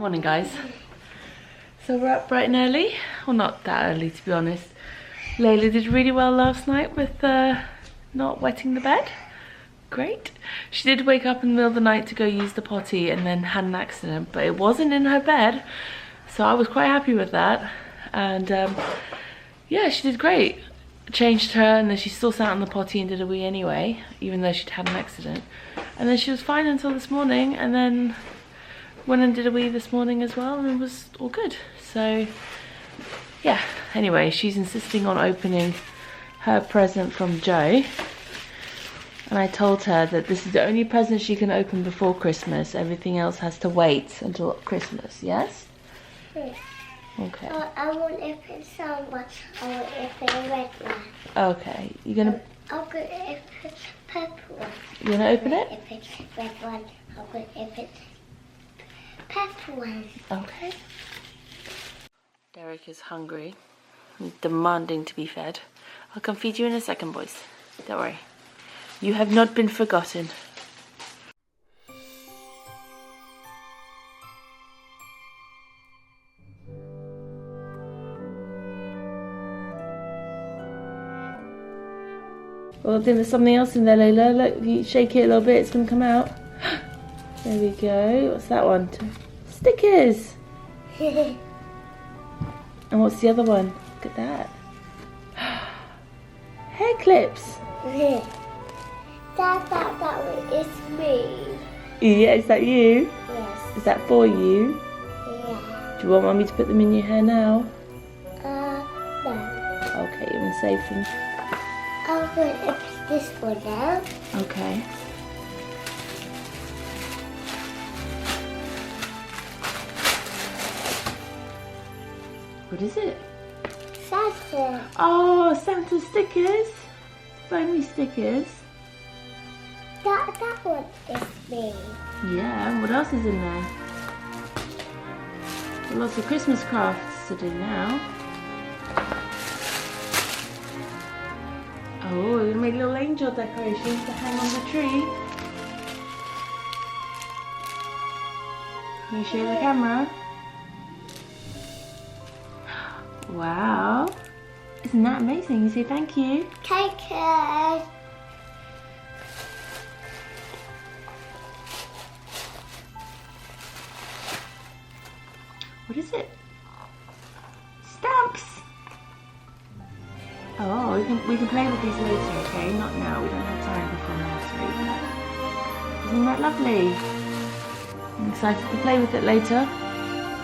Morning, guys. So we're up bright and early. Well, not that early, to be honest. Layla did really well last night with not wetting the bed. Great. She did wake up in the middle of the night to go use the potty and then had an accident, but it wasn't in her bed, so I was quite happy with that. And yeah, she did great. Changed her, and then she still sat on the potty and did a wee anyway, even though she'd had an accident. And then she was fine until this morning, and then went and did a wee this morning as well, and it was all good. So yeah, anyway, she's insisting on opening her present from Joe. And I told her that this is the only present she can open before Christmas. Everything else has to wait until Christmas, yes? Yes. Okay. I want to open someone. I want to open a red one. Okay. You're gonna... I'm going to open purple one. You're gonna open it? Open red one. I'm going to open purple one. Okay. Derek is hungry and demanding to be fed. I'll come feed you in a second, boys. Don't worry. You have not been forgotten. Well, I think there's something else in there, Layla. Look, if you shake it a little bit, it's going to come out. There we go. What's that one? Stickers! And what's the other one? Look at that. Hair clips! That one is me. Yeah, is that you? Yes. Is that for you? Yeah. Do you want Mummy to put them in your hair now? No. Okay, you want to save them? I'm going to open this one now. Okay. What is it? Santa. Oh, Santa stickers. Foamy stickers. That one is me. Yeah, and what else is in there? Got lots of Christmas crafts to do now. Oh, we're going to make little angel decorations to hang on the tree. Can you show the camera? Wow. Isn't that amazing? You say thank you. Take care. What is it? Stamps! Oh, we can play with these later, okay? Not now, we don't have time before nursery. Isn't that lovely? I'm excited to play with it later.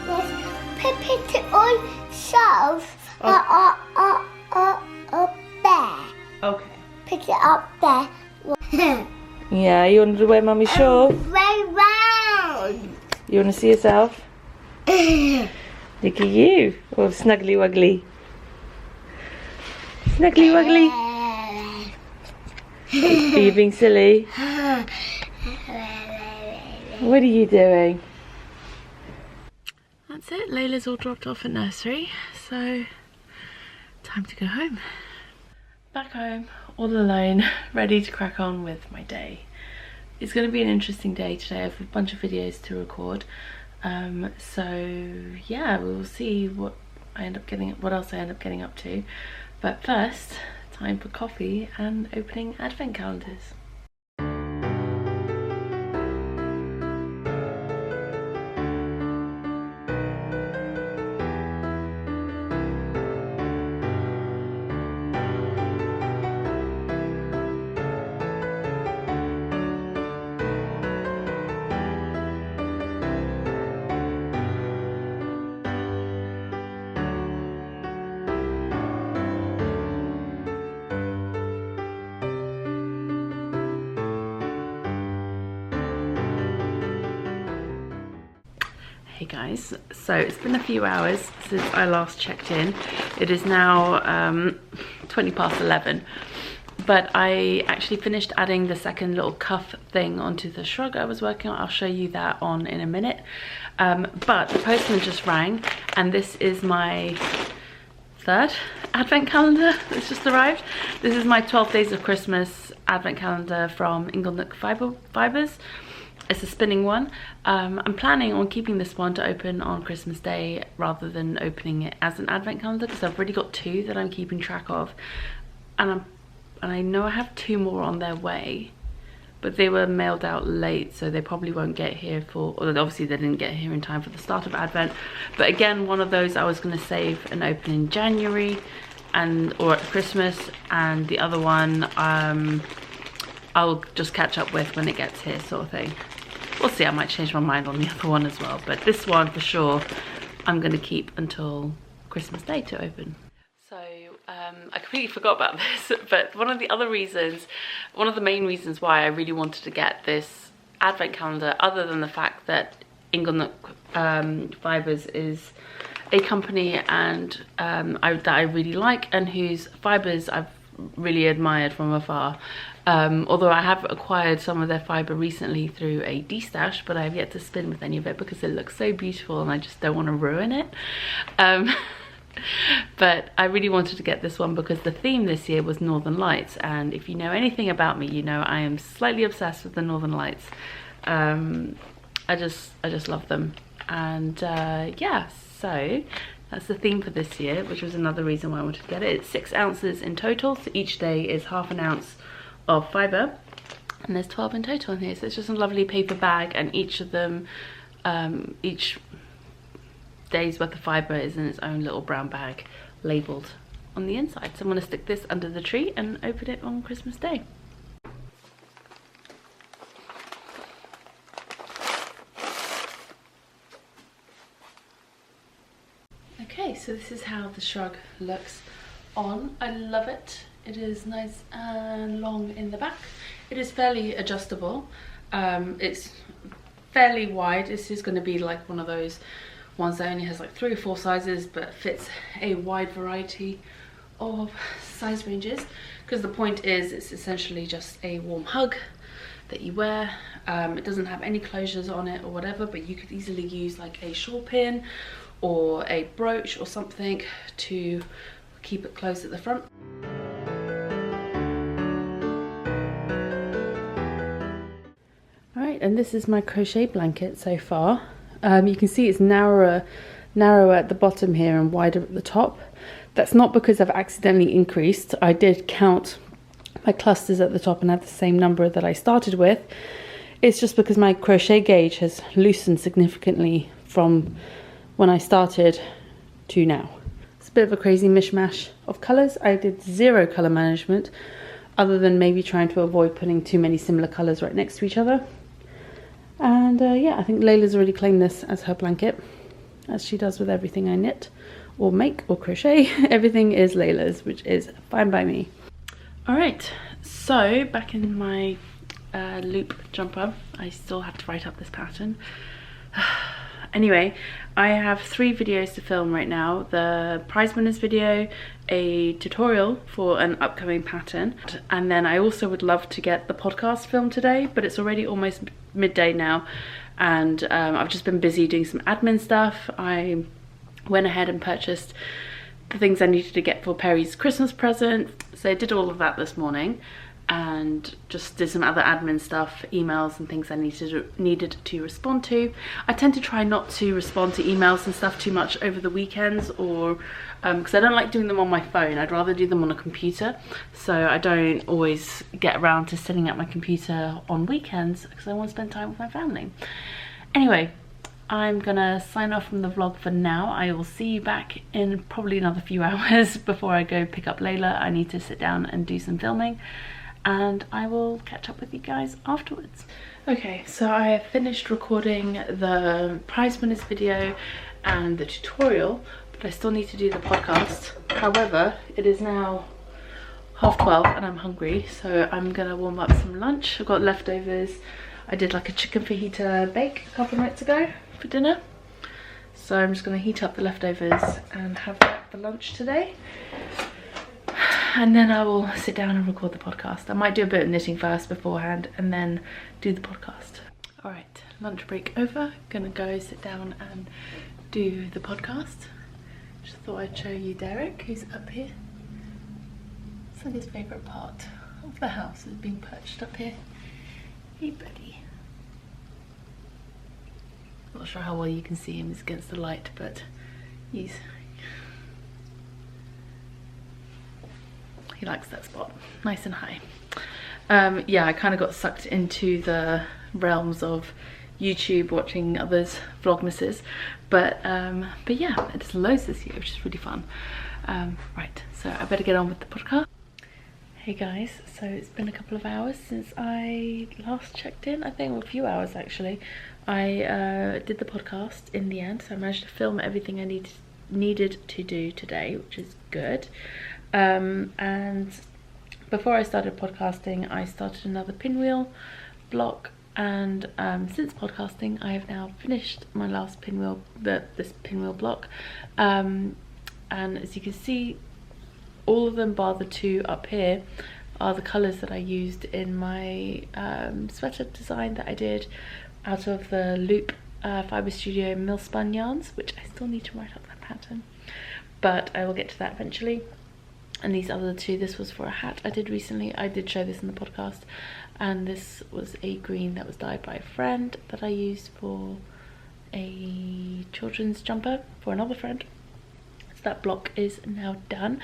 Yes. Put it on shelves. There. Okay. Pick it up there. Yeah, you want to wear Mummy's shawl? Very round. You want to see yourself? Look at you. Oh, snuggly wuggly. Snuggly wuggly. Are you being silly? What are you doing? That's it. Layla's all dropped off at nursery, so time to go home. Back home, all alone, ready to crack on with my day. It's going to be an interesting day today. I have a bunch of videos to record. So yeah, we'll see what else I end up getting up to. But first, time for coffee and opening advent calendars. Hey guys, so it's been a few hours since I last checked in. It is now 20 past 11, but I actually finished adding the second little cuff thing onto the shrug I was working on. I'll show you that in a minute. But the postman just rang, and this is my third advent calendar that's just arrived. This is my 12 Days of Christmas advent calendar from Inglenook Fibers. It's a spinning one. I'm planning on keeping this one to open on Christmas Day rather than opening it as an advent calendar, because I've already got 2 that I'm keeping track of, and I know I have 2 more on their way, but they were mailed out late, so they probably won't get here for, or obviously they didn't get here in time for the start of Advent. But again, one of those I was going to save and open in January or at Christmas, and the other one I'll just catch up with when it gets here, sort of thing. We'll see, I might change my mind on the other one as well, but this one for sure I'm going to keep until Christmas Day to open. So I completely forgot about this, but one of the main reasons why I really wanted to get this advent calendar, other than the fact that Inglenook Fibres is a company and that I really like, and whose fibres I've really admired from afar. Although I have acquired some of their fibre recently through a de-stash, but I have yet to spin with any of it because it looks so beautiful and I just don't want to ruin it. But I really wanted to get this one because the theme this year was Northern Lights, and if you know anything about me, you know I am slightly obsessed with the Northern Lights. I just love them, and yeah, so that's the theme for this year, which was another reason why I wanted to get it. It's 6 ounces in total, so each day is ½ an ounce of fibre, and there's 12 in total in here, so it's just a lovely paper bag, and each of them, each day's worth of fibre is in its own little brown bag labelled on the inside. So I'm going to stick this under the tree and open it on Christmas Day. Okay, so this is how the shrug looks on. I love it. It is nice and long in the back. It is fairly adjustable. It's fairly wide. This is going to be like one of those ones that only has like 3 or 4 sizes, but fits a wide variety of size ranges, because the point is it's essentially just a warm hug that you wear. It doesn't have any closures on it or whatever, but you could easily use like a shawl pin or a brooch or something to keep it closed at the front. Alright, and this is my crochet blanket so far. You can see it's narrower at the bottom here and wider at the top. That's not because I've accidentally increased. I did count my clusters at the top and had the same number that I started with. It's just because my crochet gauge has loosened significantly from when I started to now. It's a bit of a crazy mishmash of colours. I did 0 colour management, other than maybe trying to avoid putting too many similar colours right next to each other. And yeah, I think Layla's already claimed this as her blanket, as she does with everything I knit or make or crochet. Everything is Layla's, which is fine by me. Alright, so back in my loop jumper, I still have to write up this pattern. Anyway, I have 3 videos to film right now. The prize winners video, a tutorial for an upcoming pattern, and then I also would love to get the podcast filmed today, but it's already almost midday now, and I've just been busy doing some admin stuff. I went ahead and purchased the things I needed to get for Perry's Christmas present, so I did all of that this morning, and just did some other admin stuff, emails and things I needed to respond to. I tend to try not to respond to emails and stuff too much over the weekends, or because I don't like doing them on my phone. I'd rather do them on a computer, so I don't always get around to setting up my computer on weekends because I want to spend time with my family. Anyway, I'm gonna sign off from the vlog for now. I will see you back in probably another few hours before I go pick up Layla. I need to sit down and do some filming, and I will catch up with you guys afterwards. Okay, so I have finished recording the prize winners video and the tutorial, but I still need to do the podcast. However, it is now 12:30 and I'm hungry, so I'm gonna warm up some lunch. I've got leftovers. I did like a chicken fajita bake a couple of nights ago for dinner, so I'm just gonna heat up the leftovers and have that for lunch today. And then I will sit down and record the podcast. I might do a bit of knitting first beforehand and then do the podcast. All right, lunch break over. Gonna go sit down and do the podcast. Just thought I'd show you Derek, who's up here. It's like his favourite part of the house is being perched up here. Hey buddy. Not sure how well you can see him, he's against the light, but he likes that spot, nice and high. Yeah, I kind of got sucked into the realms of YouTube, watching others' vlogmases, but yeah, I did loads this year, which is really fun. Right, so I better get on with the podcast. Hey guys, so it's been a couple of hours since I last checked in, I think, well, a few hours actually. I did the podcast in the end, so I managed to film everything I needed to do today, which is good. And before I started podcasting, I started another pinwheel block, and since podcasting I have now finished my last pinwheel, this pinwheel block, and as you can see, all of them bar the two up here are the colours that I used in my sweater design that I did out of the Loop Fibre Studio Mill Spun yarns, which I still need to write up that pattern, but I will get to that eventually. And these other two, this was for a hat I did recently, I did show this in the podcast, and this was a green that was dyed by a friend that I used for a children's jumper for another friend. So that block is now done.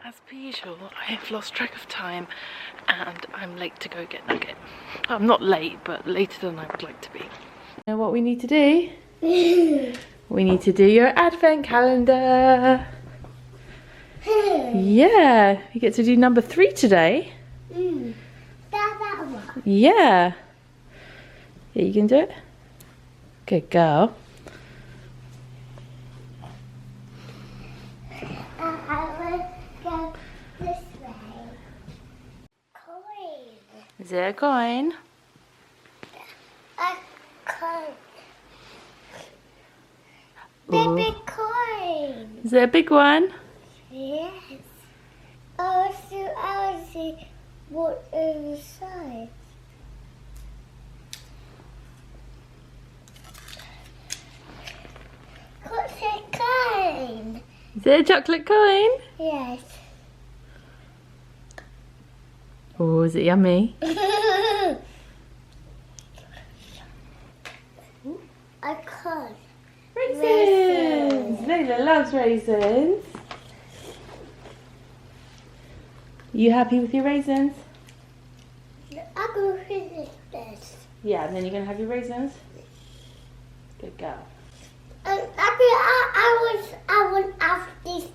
As per usual, I have lost track of time and I'm late to go get Nugget. I'm not late, but later than I would like to be. You know what we need to do? We need to do your advent calendar. Yeah, you get to do number 3 today. That one. Yeah. Yeah, you can do it. Good girl. I will go this way. Coin. Is it a coin? A coin. Ooh. Baby coin. Is it a big one? Yes. I'll see what inside. What's a coin? Is it a chocolate coin? Yes. Oh, is it yummy? A coin. Raisins! Layla loves raisins. You happy with your raisins? I'm going to finish this. Yeah, and then you're going to have your raisins? Good girl. I will have these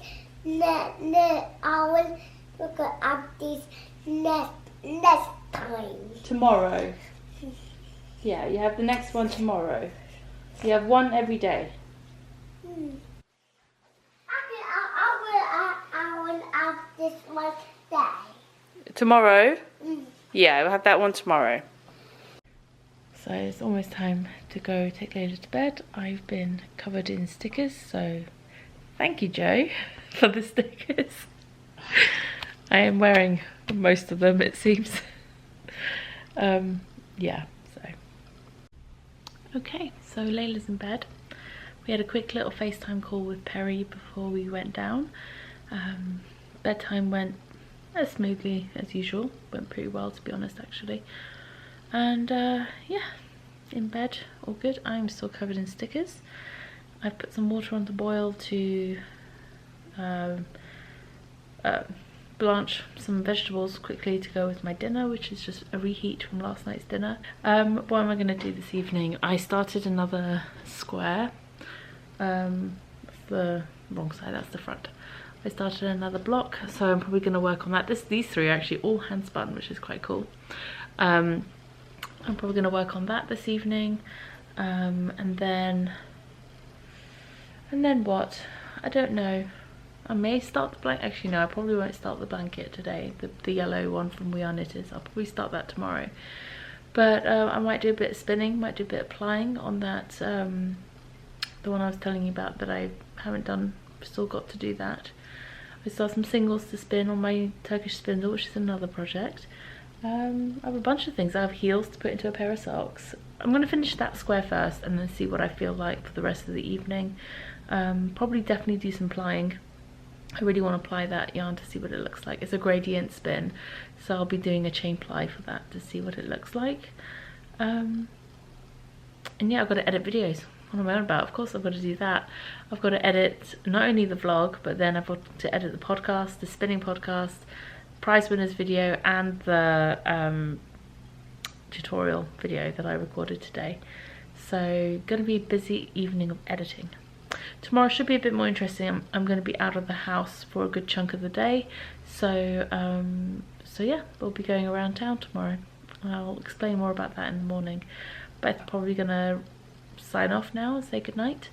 I will look at these next time. Tomorrow. Yeah, you have the next one tomorrow. So you have one every day. I will have this one day. Tomorrow? Yeah, we'll have that one tomorrow. So it's almost time to go take Layla to bed. I've been covered in stickers, so thank you, Joe, for the stickers. I am wearing most of them, it seems. Yeah, so. Okay, so Layla's in bed. We had a quick little FaceTime call with Perry before we went down. Bedtime went as smoothly as usual. Went pretty well, to be honest, actually. And yeah, in bed, all good. I'm still covered in stickers. I've put some water on to boil to blanch some vegetables quickly to go with my dinner, which is just a reheat from last night's dinner. What am I going to do this evening? I started another square. That's the wrong side, that's the front. I started another block, so I'm probably going to work on that. These three are actually all hand spun, which is quite cool. I'm probably going to work on that this evening, and then what? I don't know. I may start the blanket. Actually, no, I probably won't start the blanket today. The yellow one from We Are Knitters. I'll probably start that tomorrow. But I might do a bit of spinning, might do a bit of plying on that the one I was telling you about that I haven't done. Still got to do that. I still have some singles to spin on my Turkish spindle, which is another project. I have a bunch of things. I have heels to put into a pair of socks. I'm going to finish that square first and then see what I feel like for the rest of the evening. Probably definitely do some plying. I really want to ply that yarn to see what it looks like. It's a gradient spin, so I'll be doing a chain ply for that to see what it looks like. And yeah, I've got to edit videos. What am I on about? Of course I've got to do that. I've got to edit not only the vlog, but then I've got to edit the podcast, the spinning podcast, prize winners video, and the tutorial video that I recorded today. So gonna be a busy evening of editing. Tomorrow should be a bit more interesting. I'm going to be out of the house for a good chunk of the day, so yeah, we'll be going around town tomorrow. I'll explain more about that in the morning. Beth's probably going to sign off now and say goodnight.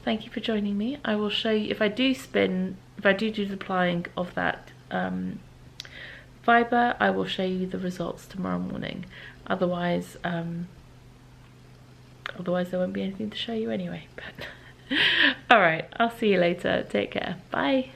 Thank you for joining me. I will show you, if I do spin, if I do the plying of that fibre, I will show you the results tomorrow morning. Otherwise there won't be anything to show you anyway. But alright, I'll see you later. Take care. Bye.